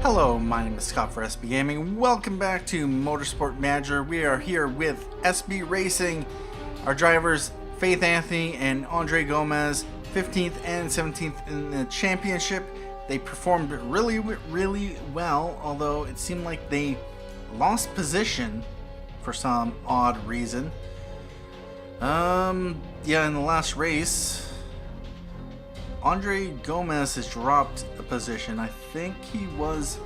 Hello, my name is Scott for SB Gaming. Welcome back to Motorsport Manager. We are here with SB Racing. Our drivers, Faith Anthony and Andre Gomez, 15th and 17th in the championship. They performed really well, although it seemed like they lost position for some odd reason. In the last race, Andre Gomez has dropped a position. I think it was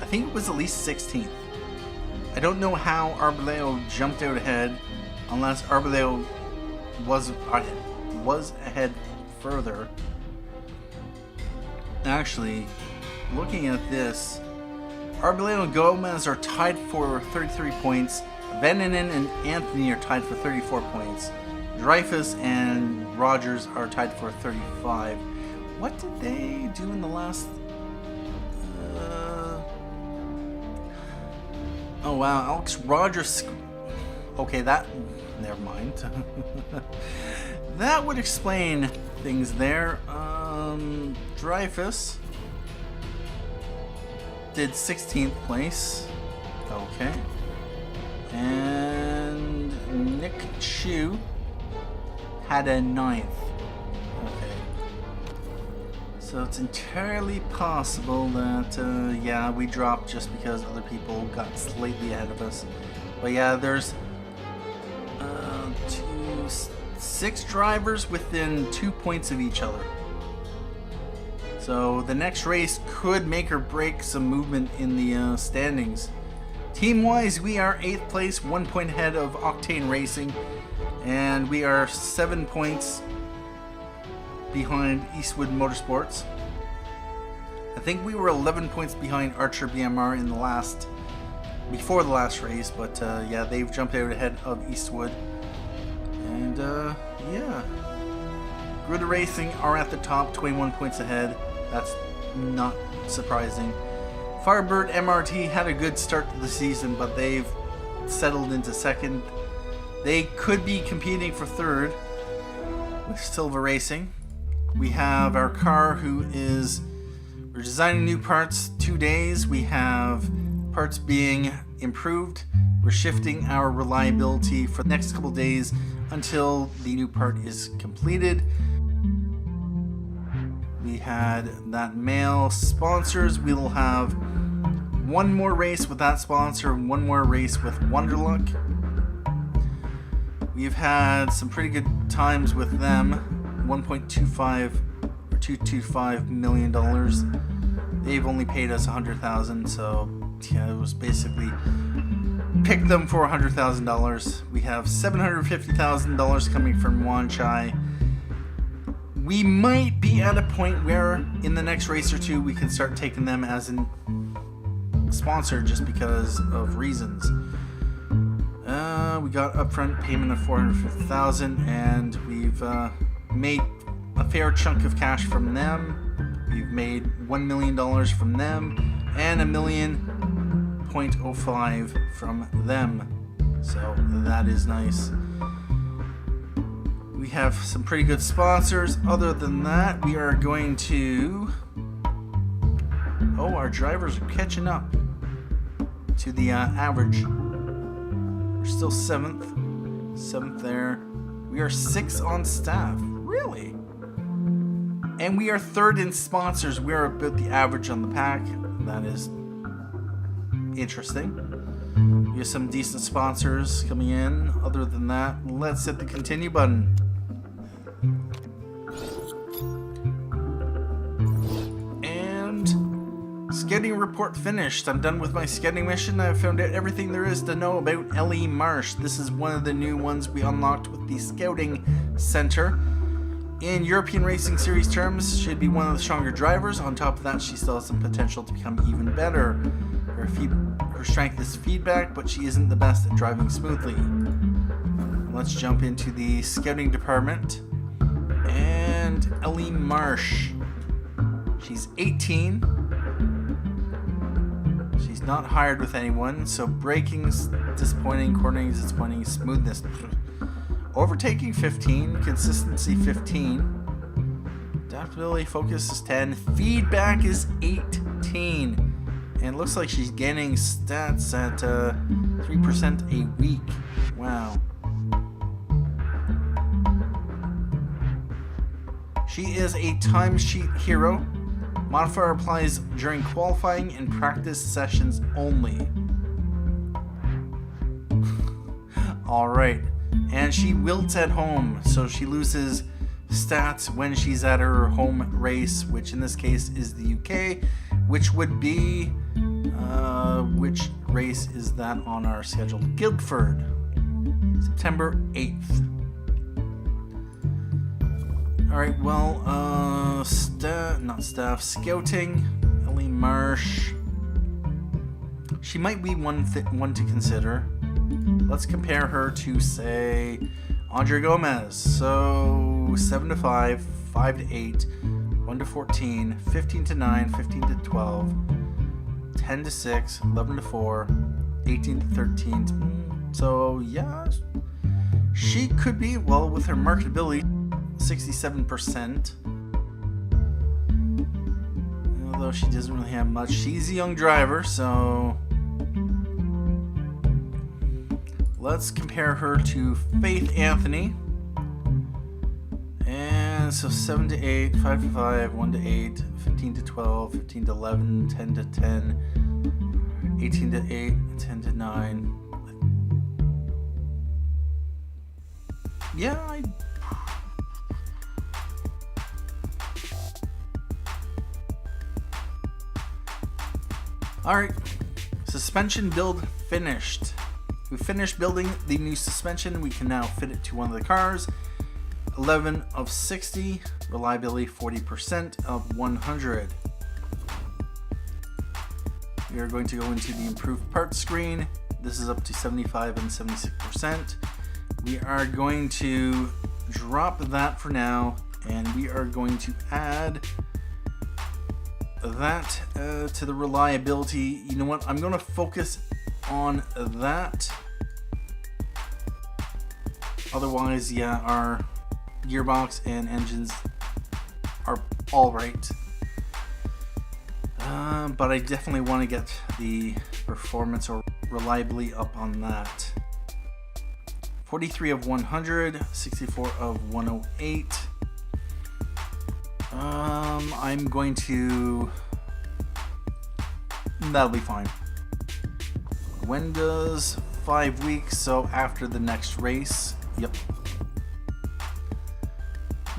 at least 16th. I don't know how Arboleo jumped out ahead, unless Arboleo was ahead further. Actually, looking at this, Arboleo and Gomez are tied for 33 points. Vananen and Anthony are tied for 34 points. Dreyfus and Rogers are tied for 35. What did they do in the last... Oh wow, Alex Rogers... Okay, never mind. That would explain things there. Dreyfus did 16th place. Okay. And Nick Chu had a 9th. Okay. So it's entirely possible that, we dropped just because other people got slightly ahead of us. But yeah, there's 6 drivers within 2 points of each other. So the next race could make or break some movement in the standings. Team-wise, we are 8th place, 1 point ahead of Octane Racing, and we are 7 points behind Eastwood Motorsports. I think we were 11 points behind Archer BMR before the last race, but they've jumped out ahead of Eastwood. And Gruda Racing are at the top, 21 points ahead. That's not surprising. Firebird MRT had a good start to the season, but they've settled into second. They could be competing for third with Silver Racing. We have our car we're designing new parts 2 days. We have parts being improved. We're shifting our reliability for the next couple days until the new part is completed. We had that mail sponsors. We will have one more race with that sponsor and one more race with Wonderluck. We've had some pretty good times with them. $1.25 or $225 million. They've only paid us $100,000, so it was basically pick them for $100,000. We have $750,000 coming from Wanchai. We might be at a point where in the next race or two we can start taking them as a sponsor just because of reasons. We got upfront payment of $450,000, and we've made a fair chunk of cash from them. We've made $1 million from them and $1.05 from them. So that is nice. We have some pretty good sponsors. Other than that, we are going to... our drivers are catching up to the average. We're still 7th there. We are 6th on staff. Really? And we are 3rd in sponsors. We are about the average on the pack. That is interesting. We have some decent sponsors coming in. Other than that, let's hit the continue button. Scouting report finished. I'm done with my scouting mission. I've found out everything there is to know about Ellie Marsh. This is one of the new ones we unlocked with the Scouting Center. In European Racing Series terms, she'd be one of the stronger drivers. On top of that, she still has some potential to become even better. Her strength is feedback, but she isn't the best at driving smoothly. Let's jump into the scouting department. And Ellie Marsh. She's 18. She's not hired with anyone, so braking's disappointing, cornering is disappointing, smoothness, overtaking 15, consistency 15, adaptability, focus is 10, feedback is 18. 14. And it looks like she's gaining stats at 3% a week. Wow. She is a timesheet hero. Modifier applies during qualifying and practice sessions only. Alright. And she wilts at home, so she loses stats when she's at her home race, which in this case is the UK, which would be... which race is that on our schedule? Guildford. September 8th. Alright, well, scouting, Ellie Marsh. She might be one to consider. Let's compare her to, say, Andre Gomez. So, 7 to 5, 5 to 8, 1 to 14, 15 to 9, 15 to 12, 10 to 6, 11 to 4, 18 to 13. So, yeah, she could be, well, with her marketability, 67%. Although she doesn't really have much. She's a young driver, so let's compare her to Faith Anthony. And so 7 to 8, 5 to 5, 1 to 8, 15 to 12, 15 to 11, 10 to 10, 18 to 8, 10 to 9. Yeah, Alright, suspension build finished. We finished building the new suspension. We can now fit it to one of the cars. 11 of 60, reliability 40% of 100. We are going to go into the improved parts screen. This is up to 75 and 76%. We are going to drop that for now, and we are going to add that to the reliability. You know what? I'm going to focus on that. Otherwise, yeah, our gearbox and engines are all right. But I definitely want to get the performance or reliability up on that. 43 of 100, 64 of 108. I'm going to... That'll be fine. When does 5 weeks? So after the next race. Yep.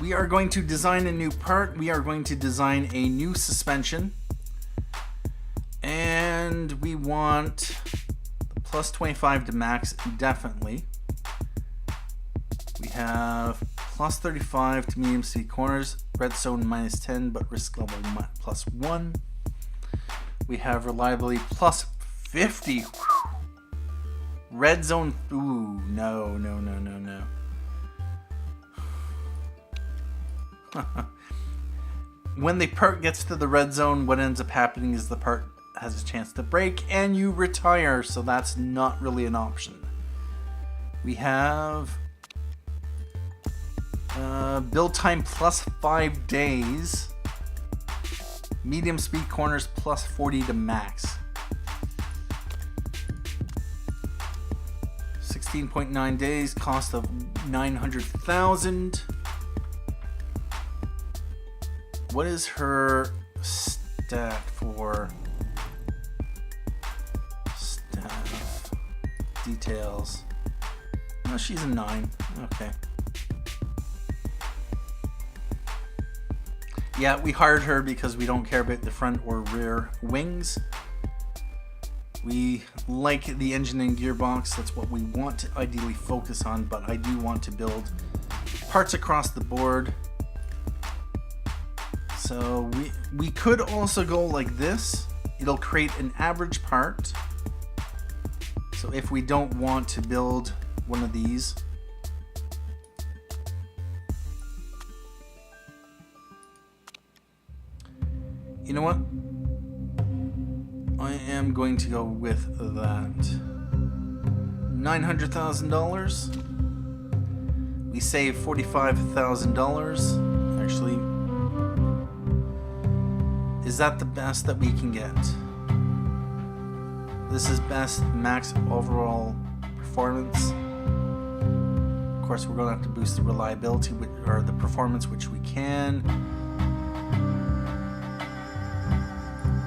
We are going to design a new part. We are going to design a new suspension. And we want plus 25 to max, definitely. We have plus 35 to medium speed corners, red zone minus 10, but risk level plus 1. We have reliability plus 50. Whew. Red zone, ooh, no. When the part gets to the red zone, what ends up happening is the part has a chance to break and you retire, so that's not really an option. We have build time plus 5 days, medium speed corners plus 40 to max, 16.9 days, cost of 900,000. What is her stat for staff details? No, she's a 9. Okay. Yeah, we hired her because we don't care about the front or rear wings. We like the engine and gearbox. That's what we want to ideally focus on, but I do want to build parts across the board. So we could also go like this. It'll create an average part. So if we don't want to build one of these, you know what? I am going to go with that. $900,000. We save $45,000. Actually, is Is that the best that we can get? This is best max overall performance. Of course, we're going to have to boost the reliability or the performance, which we can.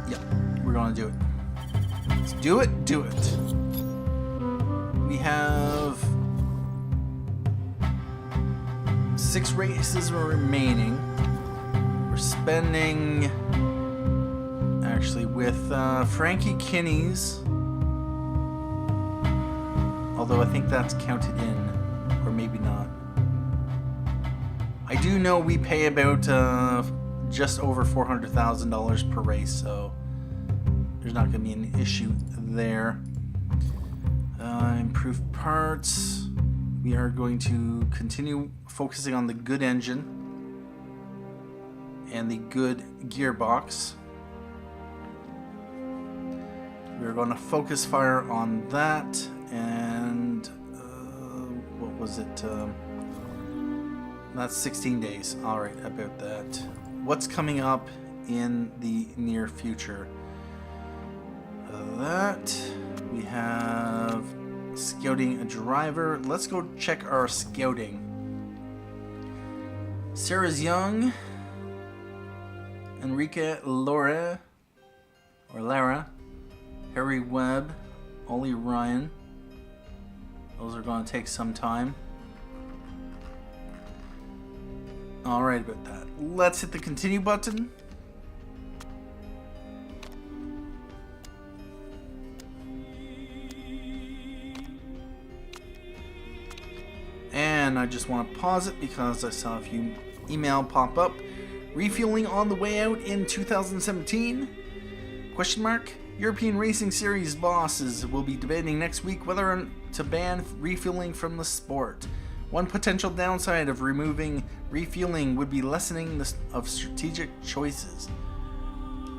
Yep, we're going to do it. Let's do it, do it. We have 6 races remaining. We're spending, actually, with Frankie Kinney's, although I think that's counted in, or maybe not. I do know we pay about just over $400,000 per race, so there's not going to be an issue there. Improved parts. We are going to continue focusing on the good engine and the good gearbox. We're going to focus fire on that, and what was it? That's 16 days. All right, about that. What's coming up in the near future? That we have scouting a driver. Let's go check our scouting. Sarah's Young, Enrique Lara, Harry Webb, Ollie Ryan. Those are going to take some time. Alright about that. Let's hit the continue button. And I just want to pause it because I saw a few email pop up. Refueling on the way out in 2017? Question mark. European Racing Series bosses will be debating next week whether to ban refueling from the sport. One potential downside of removing refueling would be lessening of strategic choices.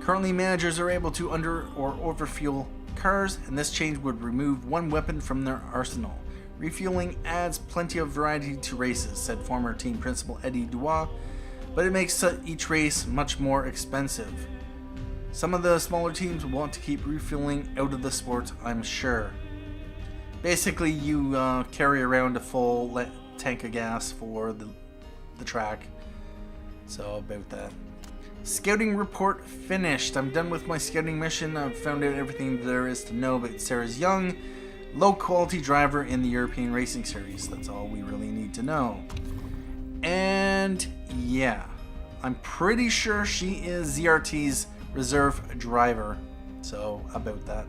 Currently, managers are able to under or overfuel cars, and this change would remove one weapon from their arsenal. Refueling adds plenty of variety to races, said former team principal Eddie Dubois, but it makes each race much more expensive. Some of the smaller teams want to keep refueling out of the sport, I'm sure. Basically, you carry around a full tank of gas for the track. So, about that. Scouting report finished. I'm done with my scouting mission. I've found out everything there is to know about Sarah's Young, low-quality driver in the European Racing Series. That's all we really need to know. And, yeah. I'm pretty sure she is ZRT's reserve driver. So, about that.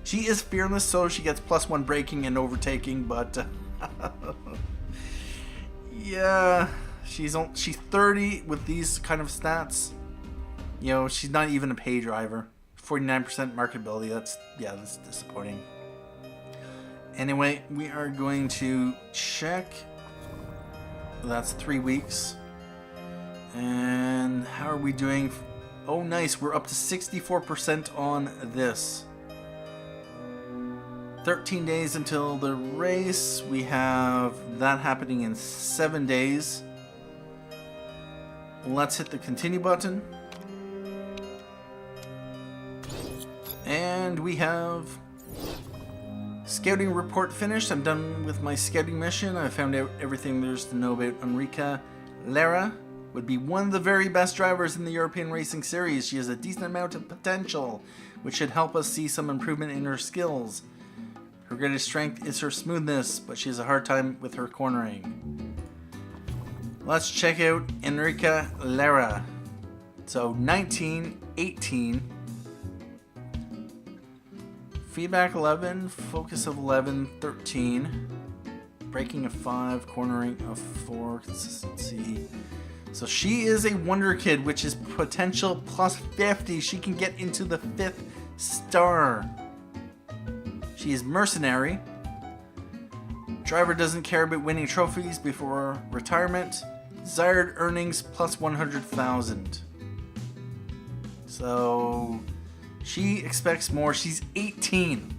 She is fearless, so she gets +1 braking and overtaking, but yeah, she's 30 with these kind of stats. You know, she's not even a pay driver. 49% marketability. That's disappointing. Anyway, we are going to check. That's 3 weeks. And how are we doing? Oh, nice. We're up to 64% on this. 13 days until the race. We have that happening in 7 days. Let's hit the continue button. And we have scouting report finished. I'm done with my scouting mission. I found out everything there's to know about Enrique Lara. Would be one of the very best drivers in the European Racing Series. She has a decent amount of potential, which should help us see some improvement in her skills. Her greatest strength is her smoothness, but she has a hard time with her cornering. Let's check out Enrique Lara. So 19, 18, feedback 11, focus of 11, 13, braking of 5, cornering of 4, consistency. So she is a wonder kid, which is potential +50. She can get into the 5th star. She is mercenary. Driver doesn't care about winning trophies before retirement. Desired earnings +100,000. So she expects more. She's 18.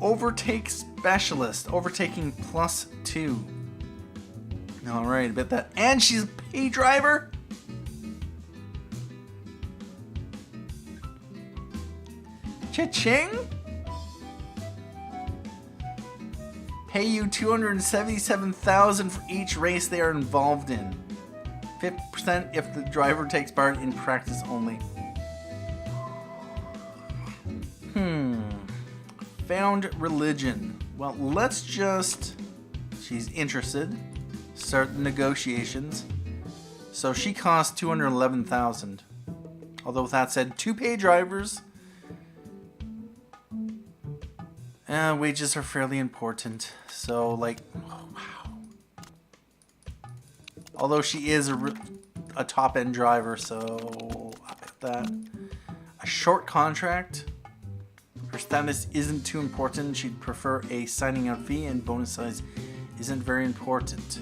Overtake specialist. Overtaking +2. Alright, about that. And she's a pay driver? Cha-ching! Pay you $277,000 for each race they are involved in. 50% if the driver takes part in practice only. Found religion. Well, let's just... She's interested. Start the negotiations. So she costs $211,000. Although with that said, 2 paid drivers. Wages are fairly important. So like, oh, wow. Although she is a top-end driver, so I bet that. A short contract. Her status isn't too important. She'd prefer a signing out fee, and bonus size isn't very important.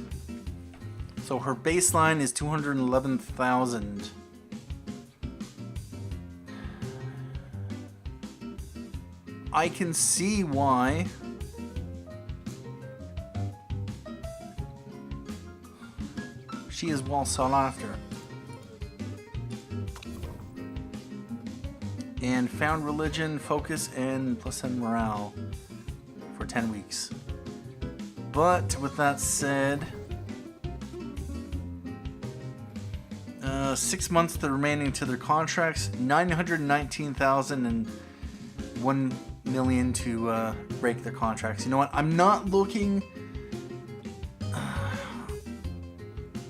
So her baseline is $211,000. I can see why she is well sought after. And found religion, focus, and plus and morale for 10 weeks. But with that said, 6 months remaining to their contracts, $919,000 and $1 million to break their contracts. You know what? I'm not looking.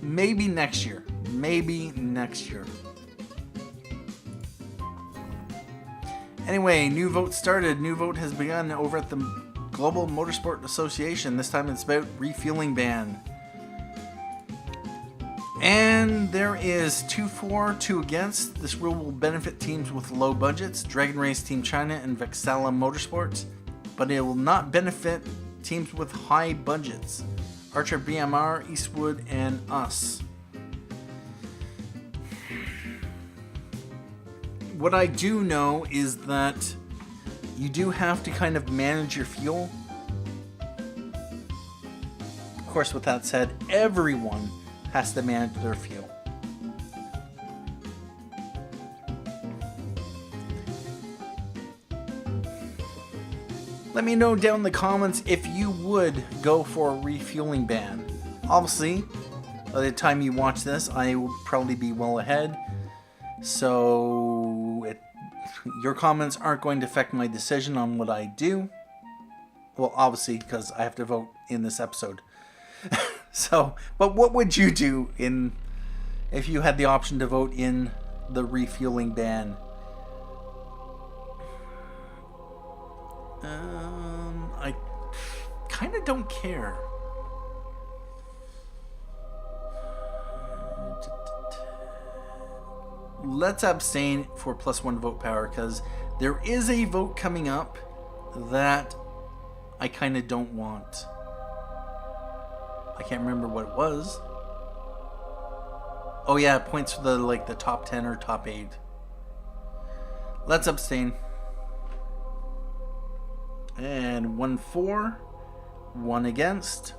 Maybe next year. Maybe next year. Anyway, new vote started. New vote has begun over at the Global Motorsport Association. This time it's about refueling ban. And there is 2 for, 2 against. This rule will benefit teams with low budgets, Dragon Race Team China and Vexala Motorsports, but it will not benefit teams with high budgets, Archer BMR, Eastwood, and us. What I do know is that you do have to kind of manage your fuel. Of course, with that said, everyone has to manage their fuel. Let me know down in the comments if you would go for a refueling ban. Obviously, by the time you watch this, I will probably be well ahead. So, your comments aren't going to affect my decision on what I do. Well, obviously, because I have to vote in this episode. So, but what would you do if you had the option to vote in the refueling ban? I kind of don't care. Let's abstain for +1 vote power, because there is a vote coming up that I kind of don't want. I can't remember what it was. Oh yeah, points for the top 10 or top 8. Let's abstain. And 1 for, 1 against,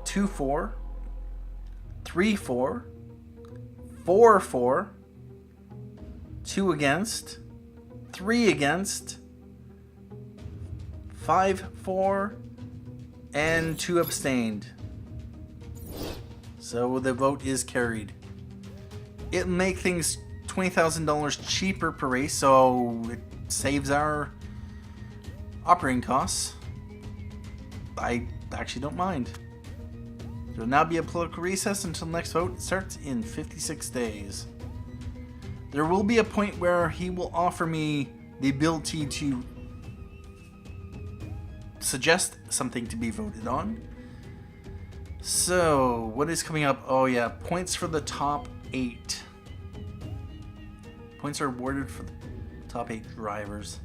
2 for, 3 for, 4 for, 2 against, 3 against, 5 for, and 2 abstained. So the vote is carried. It'll make things $20,000 cheaper per race, so it saves our operating costs. I actually don't mind. There will now be a political recess until next vote starts in 56 days. There will be a point where he will offer me the ability to suggest something to be voted on. So, what is coming up? Oh yeah, points for the top 8. Points are awarded for the top 8 drivers.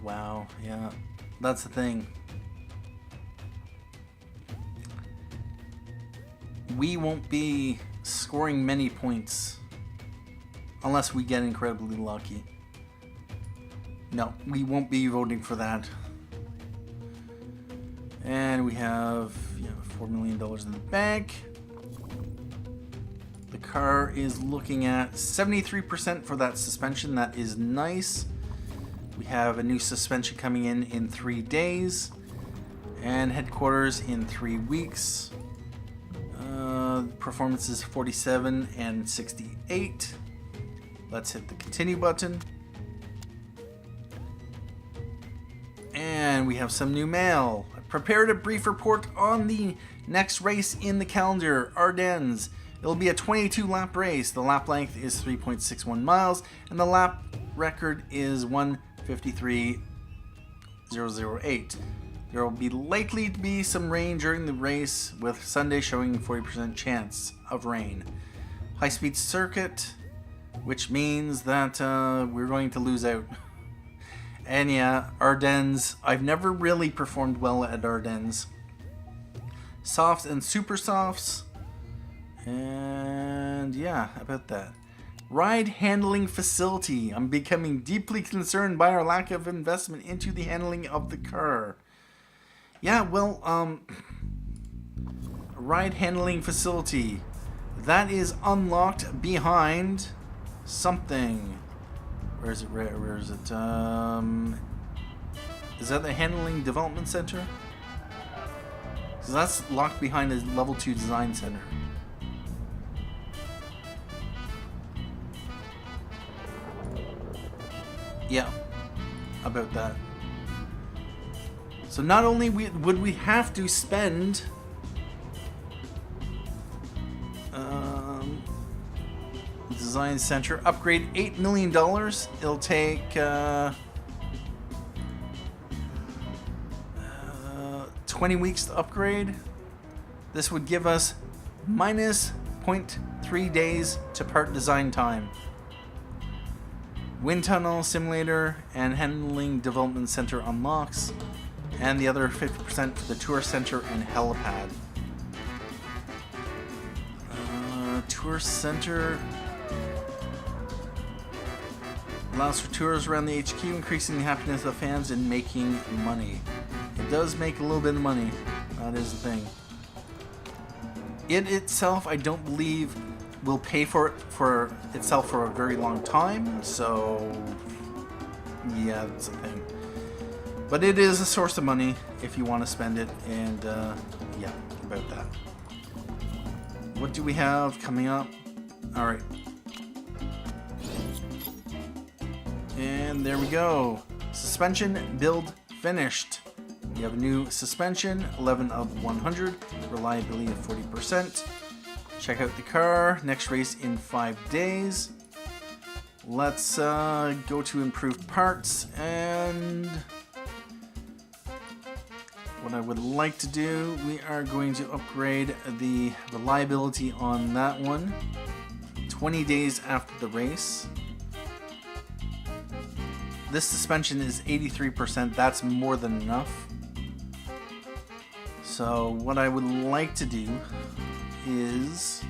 Wow, yeah, that's the thing. We won't be scoring many points unless we get incredibly lucky. No, we won't be voting for that. And we have $4 million in the bank. The car is looking at 73% for that suspension. That is nice. We have a new suspension coming in 3 days. And headquarters in 3 weeks. Performance is 47 and 68. Let's hit the continue button. And we have some new mail. I prepared a brief report on the next race in the calendar, Ardennes. It'll be a 22 lap race. The lap length is 3.61 miles and the lap record is 1:53.008. There will be likely to be some rain during the race, with Sunday showing a 40% chance of rain. High-speed circuit, which means that we're going to lose out. And yeah, Ardennes, I've never really performed well at Ardennes. Softs and super softs. And yeah, about that. Ride handling facility. I'm becoming deeply concerned by our lack of investment into the handling of the car. Yeah, well, ride handling facility. That is unlocked behind something. Where is it? Where is it? Is that the handling development center? So that's locked behind a level 2 design center. Yeah, about that. So not only would we have to spend design center upgrade $8 million, it'll take 20 weeks to upgrade. This would give us minus 0.3 days to part design time. Wind tunnel simulator and handling development center unlocks, and the other 50% for the tour center and helipad. Tour center allows for tours around the HQ, increasing the happiness of fans and making money. It does make a little bit of money. That is the thing. It itself, I don't believe, will pay for itself for a very long time. So, yeah, that's the thing. But it is a source of money if you want to spend it, and yeah, about that. What do we have coming up? All right. And there we go. Suspension build finished. We have a new suspension, 11 of 100, reliability of 40%. Check out the car. Next race in 5 days. Let's go to improved parts, and what I would like to do, we are going to upgrade the reliability on that one 20 days after the race. This suspension is 83%. That's more than enough. So what I would like to do is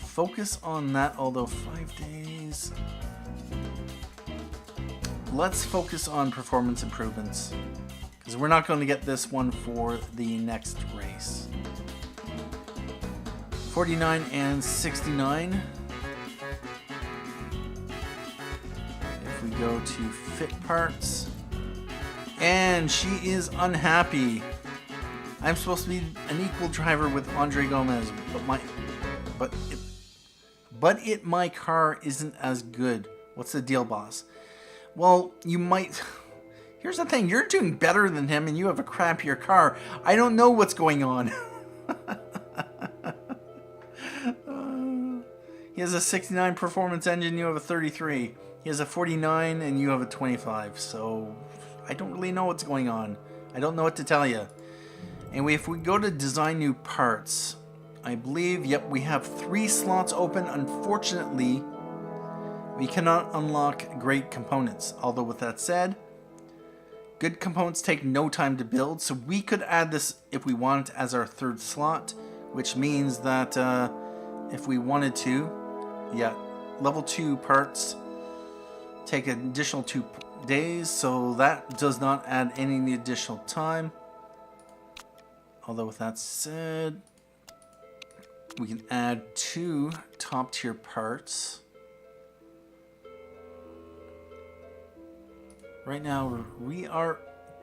focus on that, although 5 days. Let's focus on performance improvements, because we're not going to get this one for the next race. 49 and 69. If we go to fit parts, and she is unhappy. I'm supposed to be an equal driver with Andre Gomez, but my car isn't as good. What's the deal, boss? Well, you might. Here's the thing: you're doing better than him, and you have a crappier car. I don't know what's going on. He has a 69 performance engine. You have a 33. He has a 49, and you have a 25. So I don't really know what's going on. I don't know what to tell you. Anyway, if we go to design new parts, I believe, yep, we have 3 slots open. Unfortunately, we cannot unlock great components. Although with that said, good components take no time to build, so we could add this if we want as our 3rd slot, which means that if we wanted to, yeah, level 2 parts take an additional 2 days, so that does not add any additional time. Although with that said, We can add 2 top tier parts. Right now, we are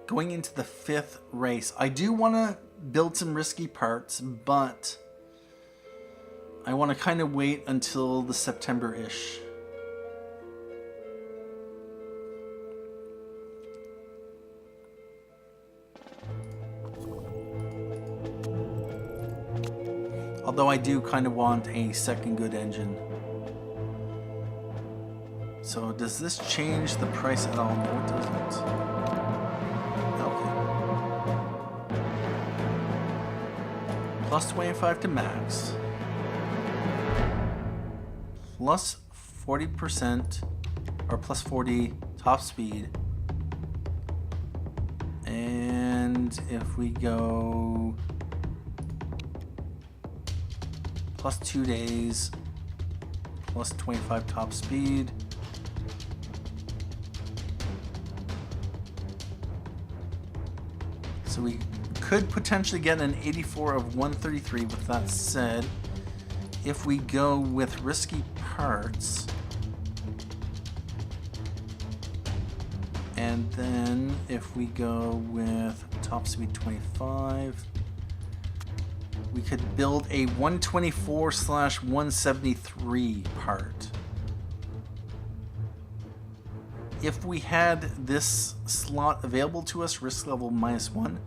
going into the 5th race. I do want to build some risky parts, but I want to kind of wait until the September-ish. Although I do kind of want a second good engine. So does this change the price at all? No, it doesn't. Okay. Plus 25 to max. Plus 40% or plus 40 top speed. And if we go plus 2 days, plus 25 top speed. So we could potentially get an 84 of 133. With that said, if we go with risky parts, and then if we go with top speed 25, we could build a 124/173 part. If we had this slot available to us, risk level -1,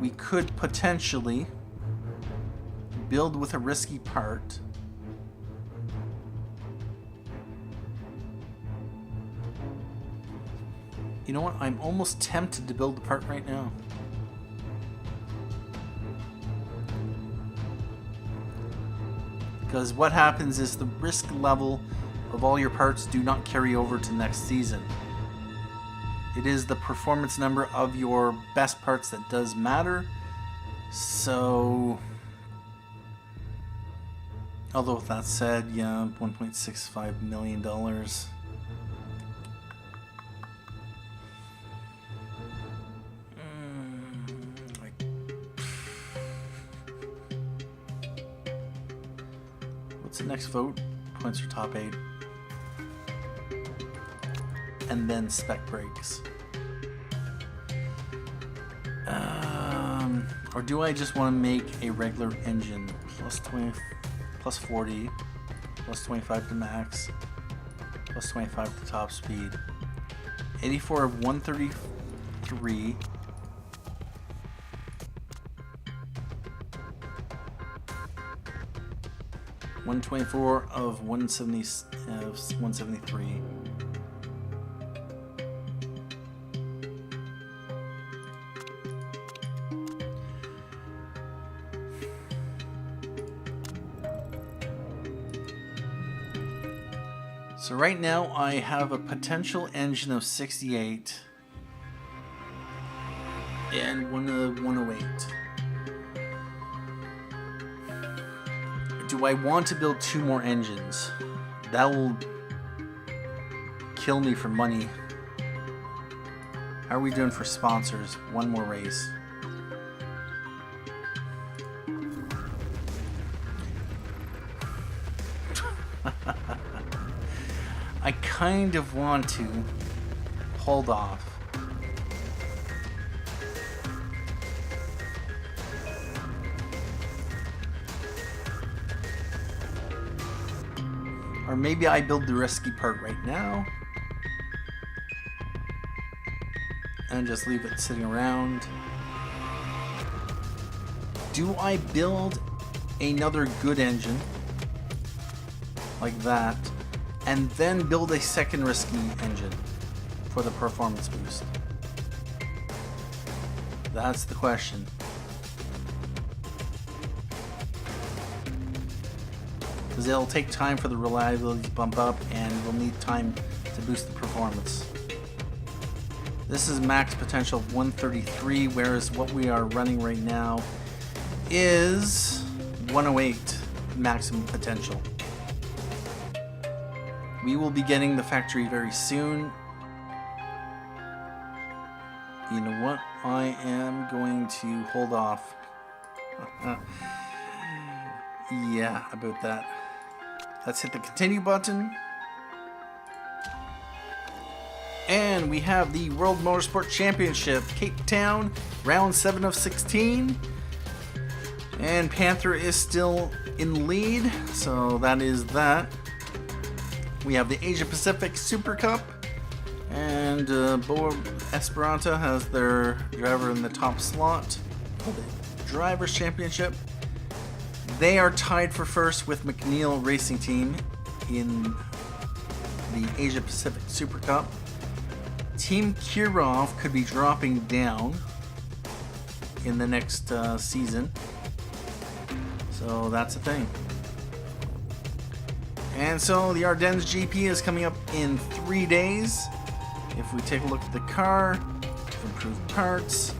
we could potentially build with a risky part. You know what? I'm almost tempted to build the part right now. Because what happens is the risk level of all your parts do not carry over to next season. It is the performance number of your best parts that does matter. So, although with that said, yeah, $1.65 million. What's the next vote? Points for top 8. And then spec brakes. Or do I just want to make a regular engine? Plus 20, plus 40, plus 25 to max, plus 25 to top speed. 84 of 133. $124 of 173. So right now I have a potential engine of 68 and one of 108. Do I want to build 2 more engines? That will kill me for money. How are we doing for sponsors? 1 more race. I kind of want to hold off. Or maybe I build the risky part right now and just leave it sitting around. Do I build another good engine like that and then build a second risky engine for the performance boost? That's the question. Because it'll take time for the reliability to bump up and we'll need time to boost the performance. This is max potential of 133, whereas what we are running right now is 108 maximum potential. We will be getting the factory very soon. You know what? I am going to hold off. Yeah, about that. Let's hit the continue button. And we have the World Motorsport Championship, Cape Town, round 7 of 16. And Panther is still in lead, so that is that. We have the Asia Pacific Super Cup, and Boa Esperanza has their driver in the top slot for the Drivers' Championship. They are tied for first with McNeil Racing Team in the Asia Pacific Super Cup. Team Kirov could be dropping down in the next season. So that's a thing. And so the Ardennes GP is coming up in 3 days. If we take a look at the car, improved parts,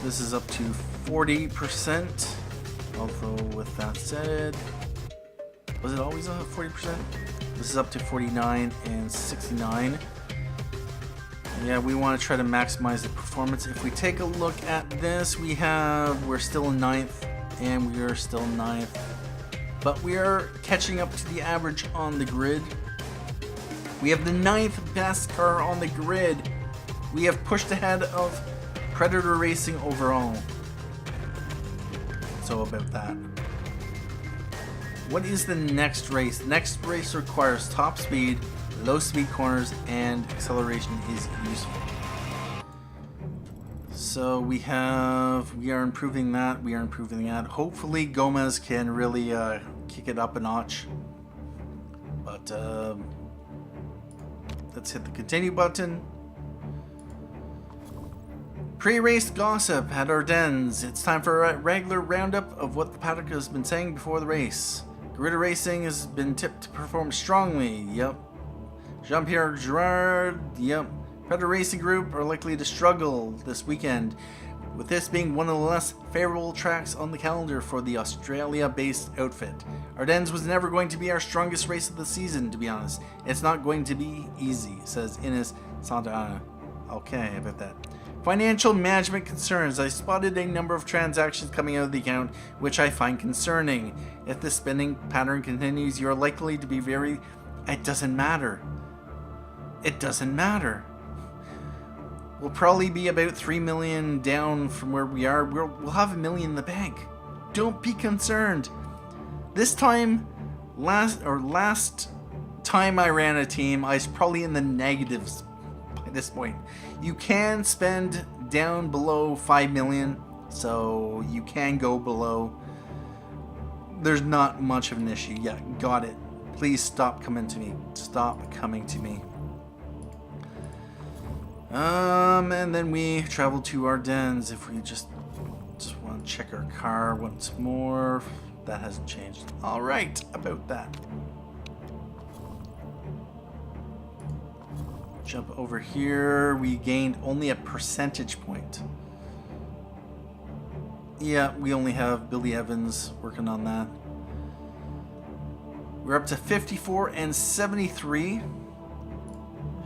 this is up to 40%. Although with that said, was it always 40%? This is up to 49 and 69. Yeah, we want to try to maximize the performance. If we take a look at this, we're still in 9th, and we are still 9th. But we are catching up to the average on the grid. We have the 9th best car on the grid. We have pushed ahead of Predator Racing overall. So about that. What is the next race? The next race requires top speed, low speed corners, and acceleration is useful. So we are improving that. Hopefully Gomez can really kick it up a notch. But let's hit the continue button. Pre-race gossip at Ardennes. It's time for a regular roundup of what the paddock has been saying before the race. Guerrilla Racing has been tipped to perform strongly. Yep. Jean-Pierre Girard. Yep. Predator Racing Group are likely to struggle this weekend, with this being one of the less favorable tracks on the calendar for the Australia-based outfit. Ardennes was never going to be our strongest race of the season, to be honest. It's not going to be easy, says Ines Santa Ana. Okay, about that. Financial management concerns. I spotted a number of transactions coming out of the account, which I find concerning. If the spending pattern continues, you are likely to be very... It doesn't matter. It doesn't matter. We'll probably be about 3 million down from where we are. We'll have $1 million in the bank. Don't be concerned. This time, last time I ran a team, I was probably in the negatives by this point. You can spend down below 5 million, so you can go below. There's not much of an issue. Yeah, got it. Please stop coming to me. Stop coming to me. And then we travel to Ardennes. If we just want to check our car once more. That hasn't changed. All right, about that. Jump over here. We gained only a percentage point. Yeah, we only have Billy Evans working on that. We're up to 54 and 73.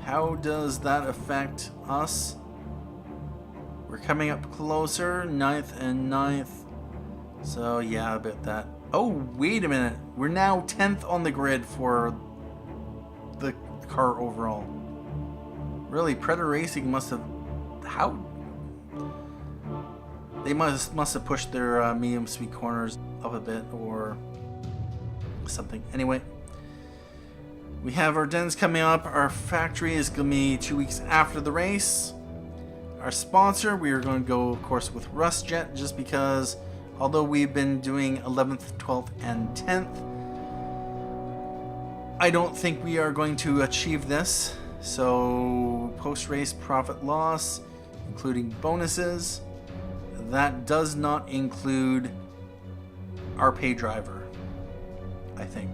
How does that affect us? We're coming up closer, 9th and 9th. So yeah, about that. Oh, wait a minute. We're now 10th on the grid for the car overall. Really, Predator Racing must have... How? They must have pushed their medium speed corners up a bit or something. Anyway. We have Ardennes coming up. Our factory is going to be 2 weeks after the race. Our sponsor, we are going to go, of course, with RustJet, just because, although we've been doing 11th, 12th, and 10th, I don't think we are going to achieve this. So, post-race profit loss, including bonuses, that does not include our pay driver, I think.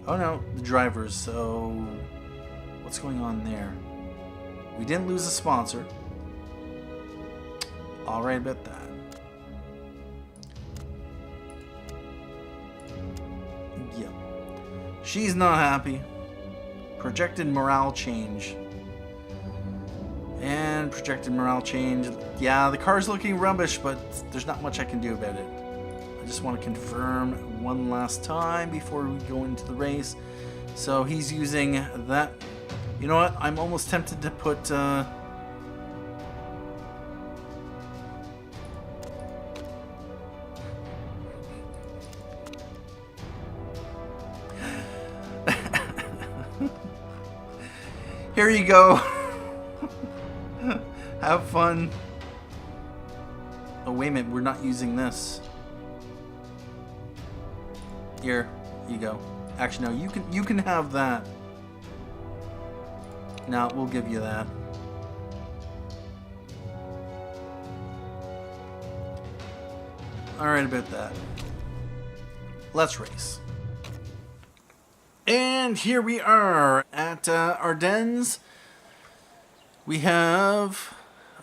Oh no, the drivers, so what's going on there? We didn't lose a sponsor. Alright about that. Yep. She's not happy. Projected morale change. And projected morale change. Yeah, the car's looking rubbish, but there's not much I can do about it. I just want to confirm one last time before we go into the race. So he's using that. You know what? I'm almost tempted to put... Here you go. Have fun. Oh, wait a minute. We're not using this. Here you go. Actually, no. You can have that. No, we'll give you that. All right, about that. Let's race. And here we are at Ardennes. We have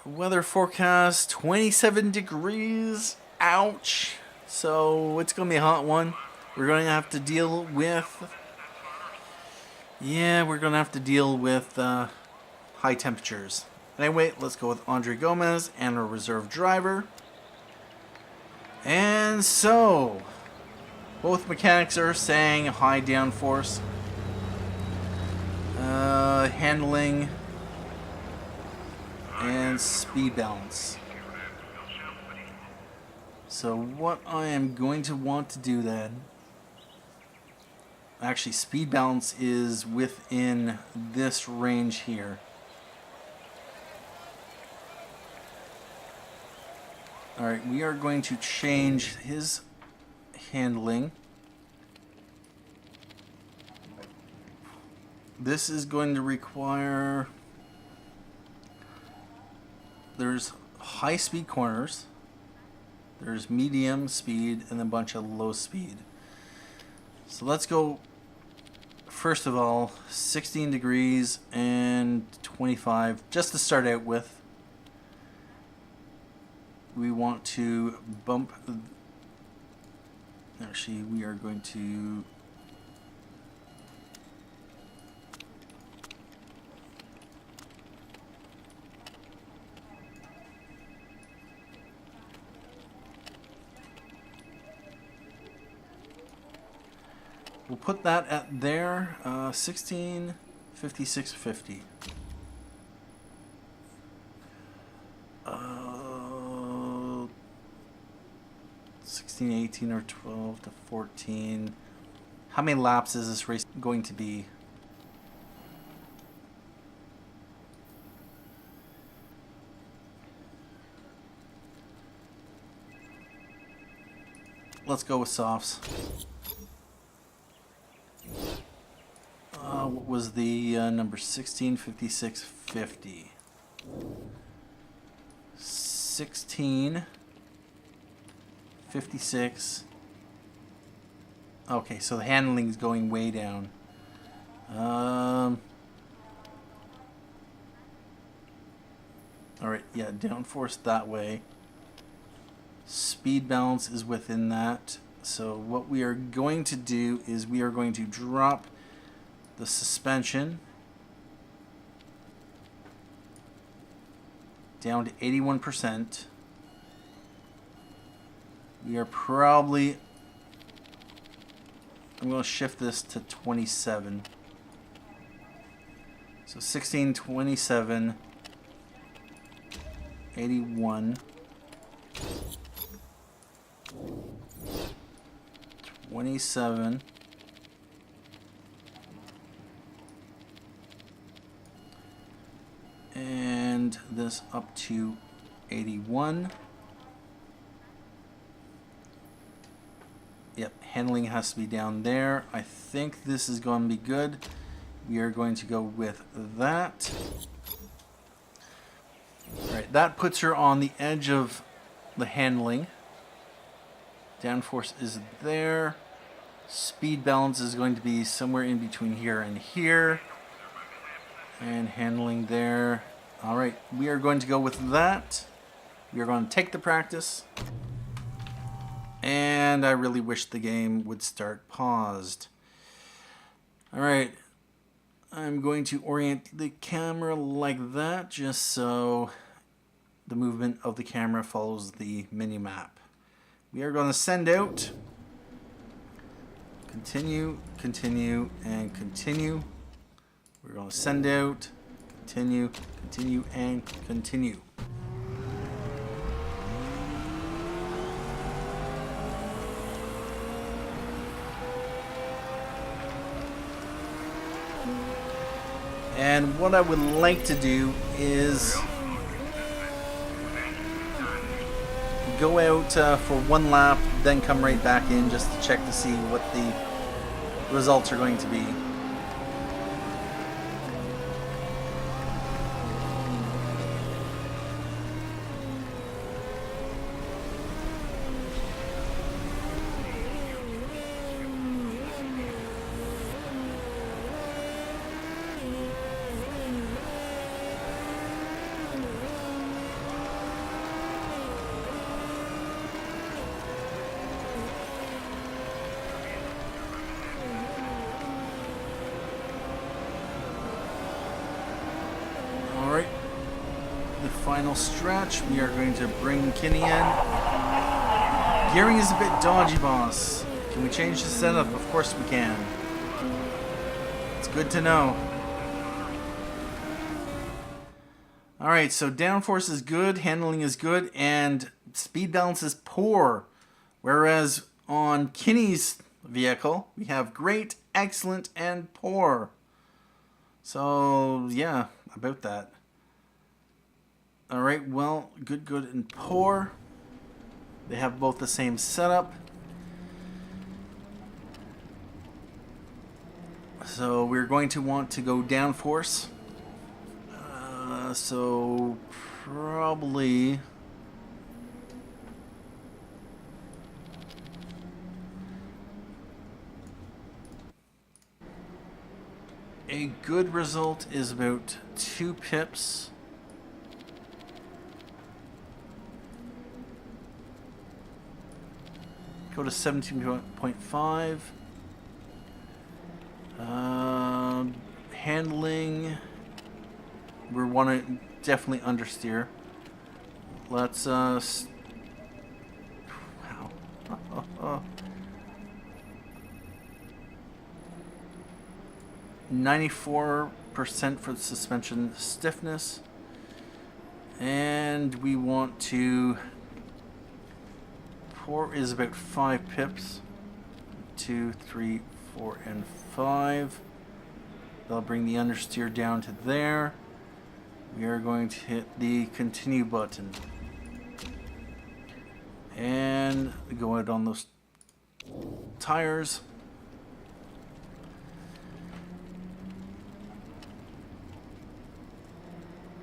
weather forecast 27 degrees. Ouch. So it's going to be a hot one. We're going to have to deal with... Yeah, we're going to have to deal with high temperatures. Anyway, let's go with Andre Gomez and our reserve driver. And so, both mechanics are saying high downforce. Handling and speed balance. So what I am going to want to do then... Actually, speed balance is within this range here. Alright, we are going to change his handling. This is going to require... There's high speed corners. There's medium speed and a bunch of low speed. So let's go... First of all, 16 degrees and 25, just to start out with. We want to bump... Actually, we are going to... We'll put that at there, 16, 56, 50. 16, 18, or 12 to 14. How many laps is this race going to be? Let's go with softs. What was the number? 16, 56, 50. 16, 56. Okay, so the handling is going way down. Alright, yeah, downforce that way. Speed balance is within that. So what we are going to do is we are going to drop the suspension down to 81%. We are probably... I'm going to shift this to 27. So 16, 27, 81, 27, and this up to 81. Yep, handling has to be down there. I think this is going to be good. We are going to go with that. Alright, that puts her on the edge of the handling. Downforce is there. Speed balance is going to be somewhere in between here and here. And handling there. Alright, we are going to go with that. We are going to take the practice. And I really wish the game would start paused. Alright, I'm going to orient the camera like that, just so the movement of the camera follows the mini-map. We are going to send out. Continue, continue, and continue. We're going to send out. Continue, continue, and continue. And what I would like to do is go out for one lap, then come right back in just to check to see what the results are going to be. Final stretch, we are going to bring Kinney in. Gearing is a bit dodgy, boss. Can we change the setup? Of course we can. It's good to know. Alright, so downforce is good, handling is good, and speed balance is poor. Whereas on Kinney's vehicle, we have great, excellent, and poor. So, yeah, about that. Alright, well, good, good, and poor. They have both the same setup. So we're going to want to go downforce. So probably... a good result is about 2 pips. Go to 17.5. Handling. We want to definitely understeer. Let's wow. 94% for the suspension stiffness, and we want to. 4 is about 5 pips. 2, 3, 4, and 5. That'll bring the understeer down to there. We are going to hit the continue button. And go out on those tires.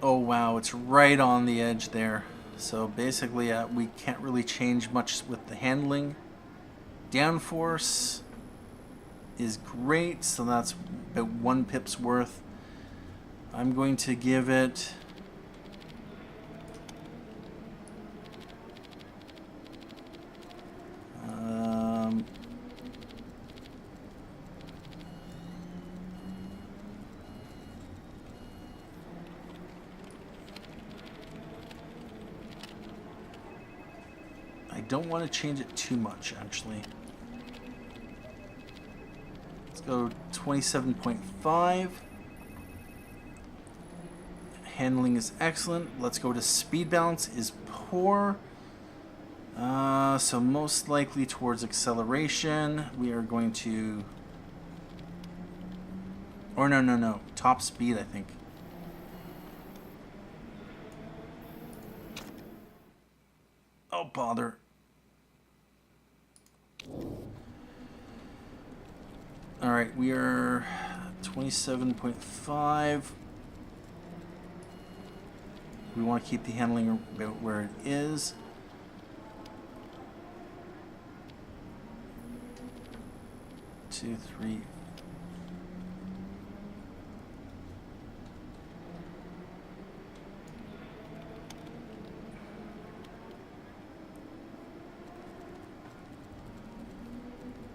Oh wow, it's right on the edge there. So basically, we can't really change much with the handling. Downforce is great, so that's about 1 pip's worth. I'm going to give it... I don't want to change it too much, actually. Let's go 27.5. Handling is excellent. Let's go to speed balance is poor. So most likely towards acceleration. We are going to... Or no. Top speed, I think. Oh, bother. Alright, we are 27.5. We want to keep the handling about where it is. Two, three.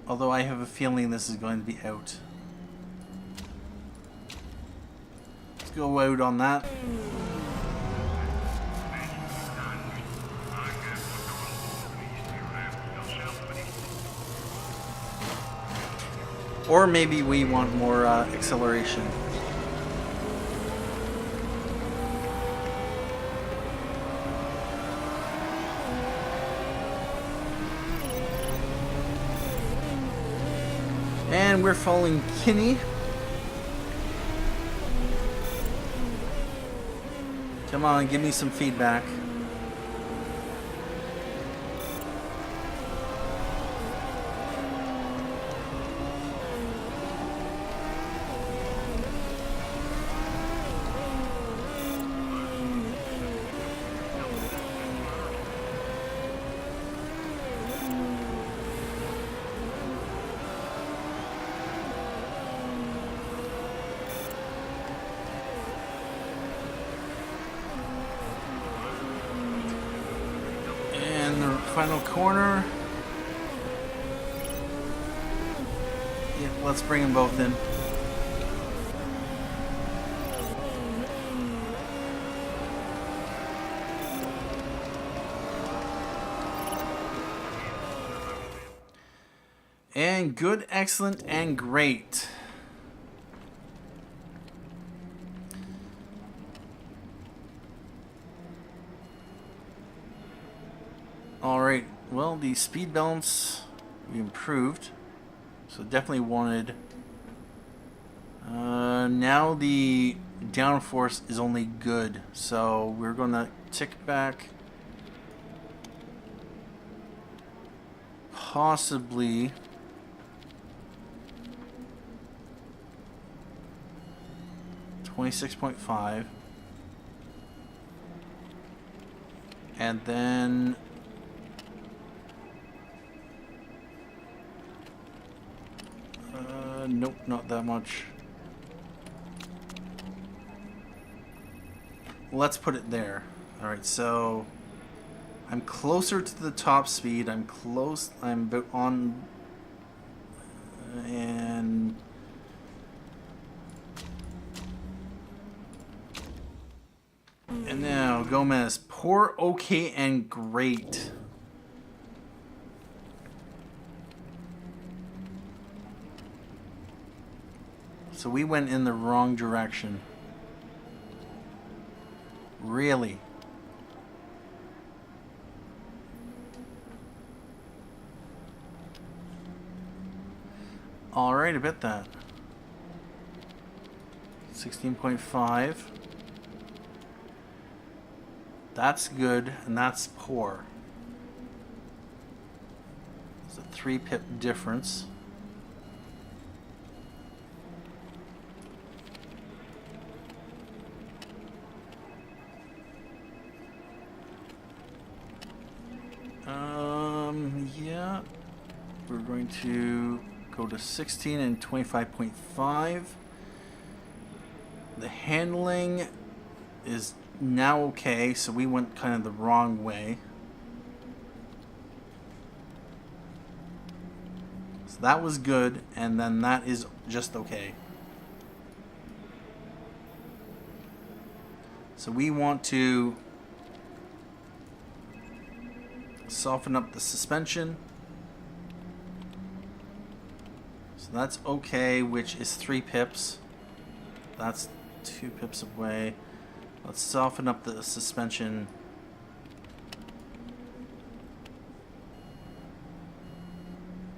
Although I have a feeling this is going to be out. Let's go out on that. Or maybe we want more acceleration. And we're following Kinney. Come on, give me some feedback. Final corner. Yeah, let's bring them both in. And good, excellent, and great. Alright, well, the speed balance we improved, so definitely wanted. Now the downforce is only good, so we're going to tick back possibly 26.5, and then nope, not that much. Let's put it there. Alright, so I'm closer to the top speed. I'm close. I'm about on. And now Gomez. Poor, okay, and great. So we went in the wrong direction. Really? Alright, I bet that. 16.5. That's good, and that's poor. It's a 3 pip difference. Yeah, we're going to go to 16 and 25.5. The handling is now okay, so we went kind of the wrong way. So that was good, and then that is just okay. So we want to soften up the suspension. So that's okay, which is 3 pips. That's 2 pips away. Let's soften up the suspension.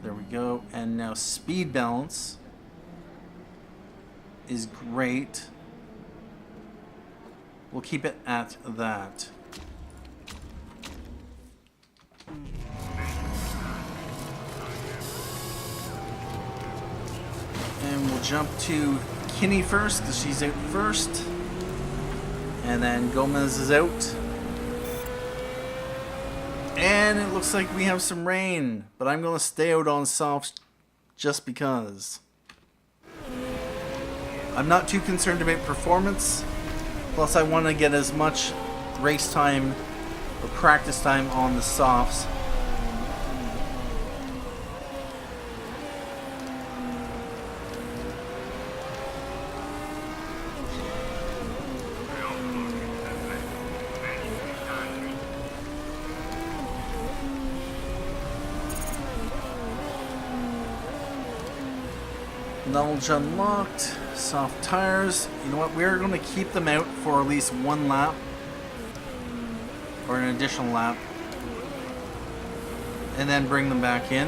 There we go. And now speed balance is great. We'll keep it at that. And we'll jump to Kinney first, because she's out first. And then Gomez is out. And it looks like we have some rain. But I'm going to stay out on softs just because. I'm not too concerned about performance. Plus I want to get as much race time or practice time on the softs. knowledge unlocked. Soft tires. You know what? We're going to keep them out for at least one lap. Or an additional lap. And then bring them back in.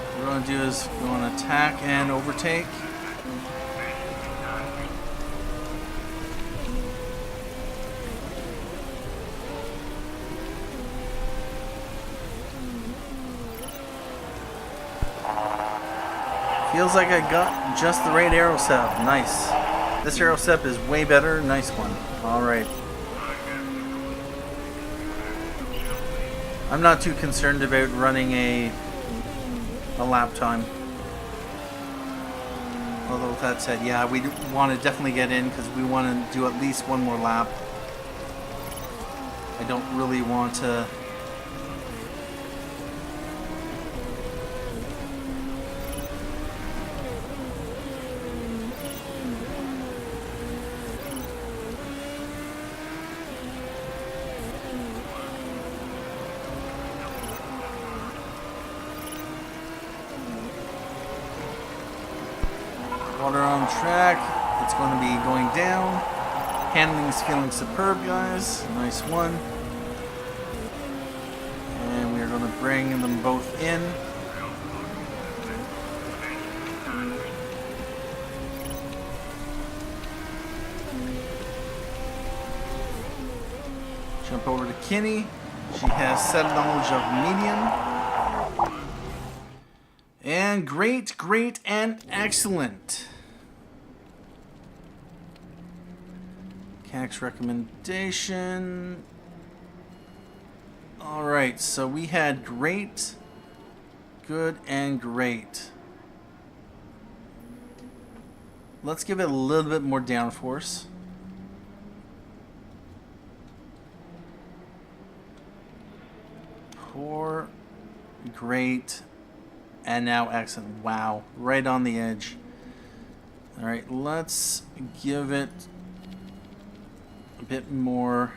What we're going to do is go on attack and overtake. Feels like I got just the right arrow setup. Nice. This arrow setup is way better. Nice one. Alright. I'm not too concerned about running a lap time. Although with that said, yeah, we want to definitely get in because we want to do at least one more lap. I don't really want to... Water on track. It's going to be going down. Handling is feeling superb, guys. Nice one. And we are going to bring them both in. Jump over to Kinney. She has set knowledge of medium. And great, great, and excellent. Cax recommendation. Alright, so we had great, good, and great. Let's give it a little bit more downforce. Poor, great, and now excellent. Wow, right on the edge. Alright, let's give it a bit more.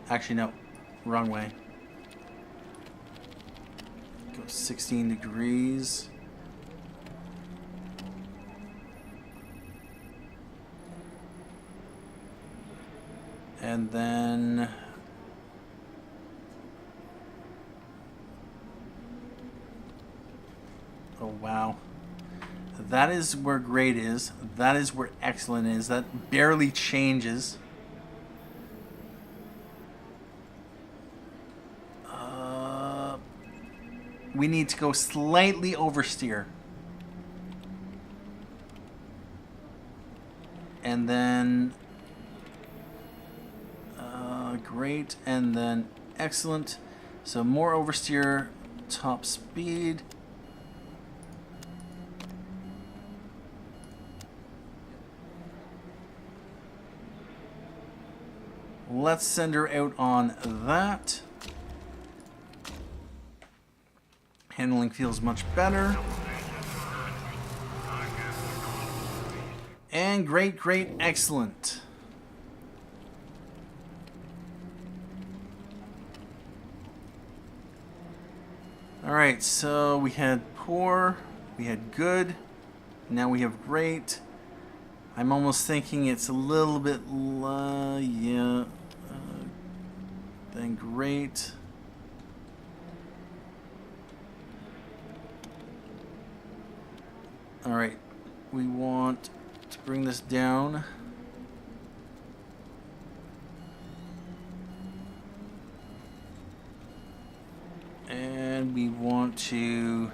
Actually, no, wrong way. Go 16 degrees. And then oh wow. That is where great is. That is where excellent is. That barely changes. We need to go slightly oversteer. And then great, and then excellent. So more oversteer, top speed. Let's send her out on that. Handling feels much better. And great, great, excellent. Alright, so we had poor, we had good, now we have great. I'm almost thinking it's a little bit, then great. Alright, we want to bring this down. And we want to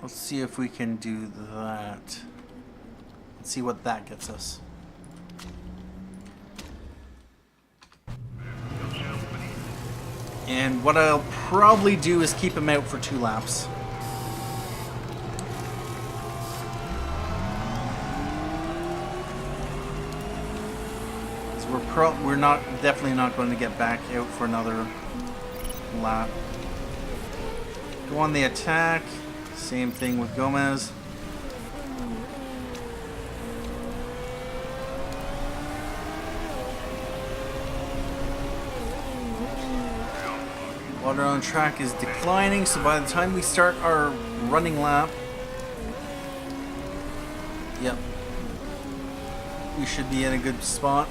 let's see if we can do that. Let's see what that gets us. And what I'll probably do is keep him out for 2 laps. we're definitely not going to get back out for another lap. Go on the attack. Same thing with Gomez. Water on track is declining, so by the time we start our running lap, yep, we should be in a good spot.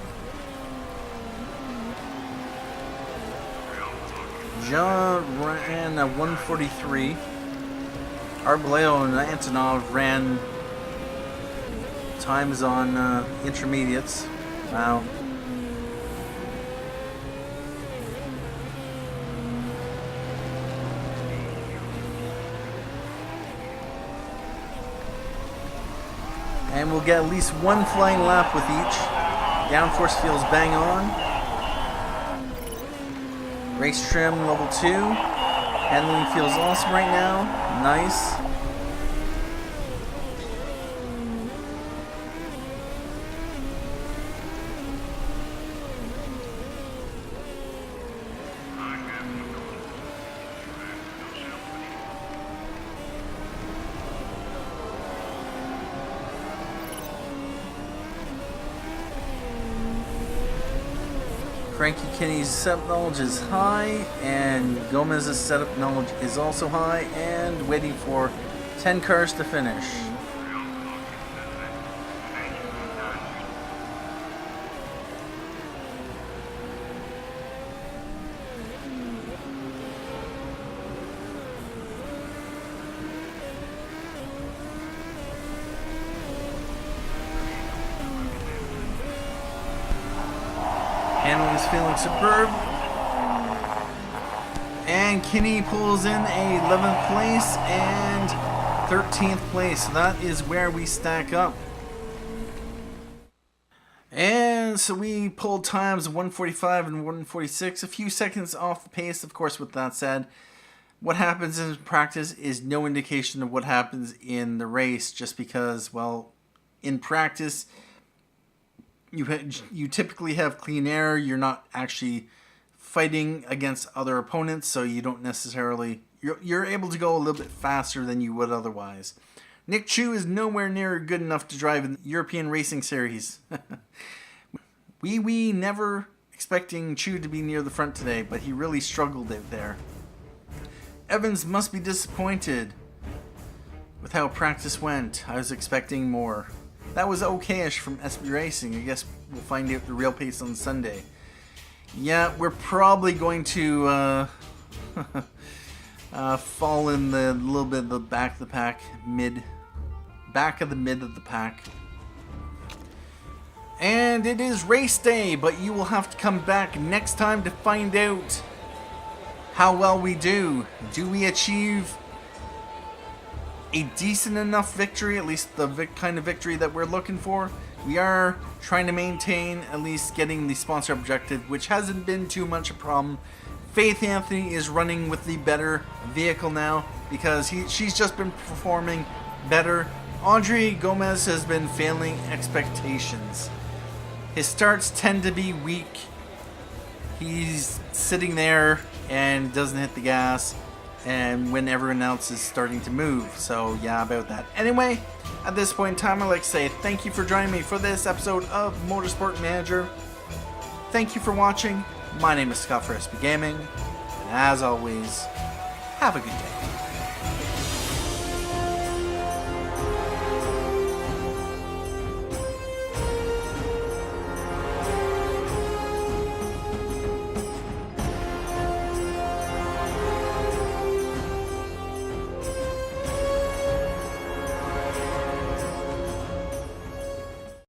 John ran a 143. Arboleo and Antonov ran times on intermediates. Wow. And we'll get at least one flying lap with each. Downforce feels bang on. Race trim level 2. Handling feels awesome right now. Nice. Frankie Kinney's setup knowledge is high, and Gomez's setup knowledge is also high, and waiting for 10 cars to finish. Handling is feeling superb. And Kinney pulls in a 11th place and 13th place. So that is where we stack up. And so we pulled times of 145 and 146, a few seconds off the pace. Of course, with that said, what happens in practice is no indication of what happens in the race, just because, well, in practice, you typically have clean air. You're not actually fighting against other opponents, so you don't necessarily... You're able to go a little bit faster than you would otherwise. Nick Chu is nowhere near good enough to drive in the European Racing Series. We never expecting Chu to be near the front today, but he really struggled out there. Evans must be disappointed with how practice went. I was expecting more. That was okay-ish from SB Racing. I guess we'll find out the real pace on Sunday. Yeah, we're probably going to fall in the little bit of the back of the pack, back of the mid of the pack. And it is race day, but you will have to come back next time to find out how well we do. Do we achieve a decent enough victory, at least the kind of victory that we're looking for? We are trying to maintain at least getting the sponsor objective, which hasn't been too much a problem. Faith Anthony is running with the better vehicle now because she's just been performing better. Audrey Gomez has been failing expectations. His starts tend to be weak. He's sitting there and doesn't hit the gas, and when everyone else is starting to move. So yeah, about that. Anyway, at this point in time, I'd like to say thank you for joining me for this episode of Motorsport Manager. Thank you for watching. My name is Scott for SB Gaming, and as always, have a good day.